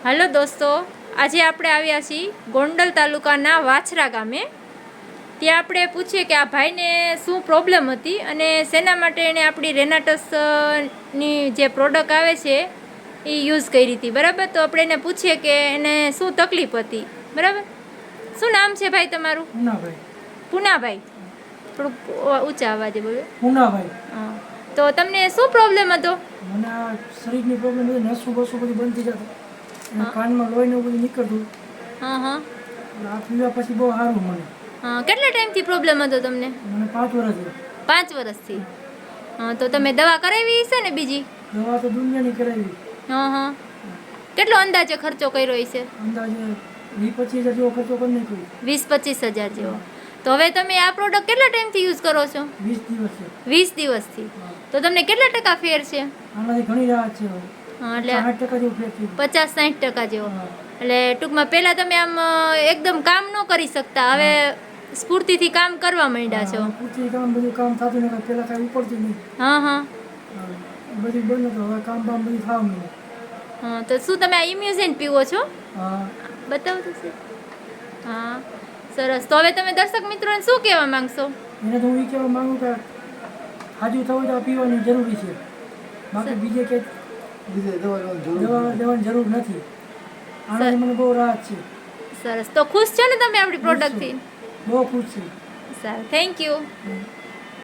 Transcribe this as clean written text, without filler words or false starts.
હાલો દોસ્તો, આજે આપણે આવ્યા છીએ ગોંડલ તાલુકાના વાછરા ગામે. ત્યાં આપણે પૂછીએ કે આ ભાઈને શું પ્રોબ્લેમ હતી અને શેના માટે એણે આપણી રેનાટસની જે પ્રોડક્ટ આવે છે એ યુઝ કરી હતી. બરાબર, તો આપણે એને પૂછીએ કે એને શું તકલીફ હતી. બરાબર, શું નામ છે ભાઈ તમારું? પૂનાભાઈ. પૂનાભાઈ, થોડુંક ઊંચા અવાજે બોલો. પૂનાભાઈ. હા, તો તમને શું પ્રોબ્લેમ હતો? મને આ શરીરની પ્રોબ્લેમ હતી, નસું બસું બધું બંધ થઈ જતું અને કાનમાં લોહી ને બધું નીકળતું. હા હા, આ પીવા પછી બહુ સારું મને. હા, કેટલા ટાઈમથી પ્રોબ્લેમ હતો તમને? મને 5 વર્ષ. 5 વર્ષથી. હા, તો તમે દવા કરાવી છે ને બીજી? દવા તો દુનિયાની કરાવી. હા હા, કેટલો અંદાજે ખર્ચો કર્યો હશે? અંદાજે 20-25 હજાર જેવો ખર્ચો કરી નાખ્યો. 20-25 હજાર જેવો. તો હવે તમે આ પ્રોડક્ટ કેટલા ટાઈમથી યુઝ કરો છો? 20 દિવસ. 20 દિવસથી. તો તમને કેટલા ટકા ફેર છે? આનાથી ઘણી રાહત છે. હા, એટલે 60% જેવું ફેર છે. 50-60% જેવો. એટલે ટૂંકમાં પહેલાં તમે આમ એકદમ કામ ન કરી શકતા, હવે સ્ફૂર્તિથી કામ કરવા માંડ્યા છો. પૂરતી કામ બધું કામ થતું નહીં, પહેલાં કાંઈ ઉપડતું નહીં. હા હા, બધું બંધ હતું, હવે કામ બામ બધું થવા માંડ્યું. હા, તો શું તમે આ ઇમ્યુઝિન પીવો છો? હા. બતાવો તો સર. હા, સરસ. તો હવે તમે દર્શક મિત્રોને શું કહેવા માંગશો? એને તો હું એ કહેવા માંગુ કે હાજુ થવું તો પીવાની જરૂરી છે, બાકી બીજે કંઈ દવા લેવાની જરૂર નથી. આનાથી મને બહુ રાહત છે. સરસ. તો ખુશ છો ને તમે આપણી પ્રોડક્ટથી? બહુ ખુશ છે. સારું, થેન્ક યુ.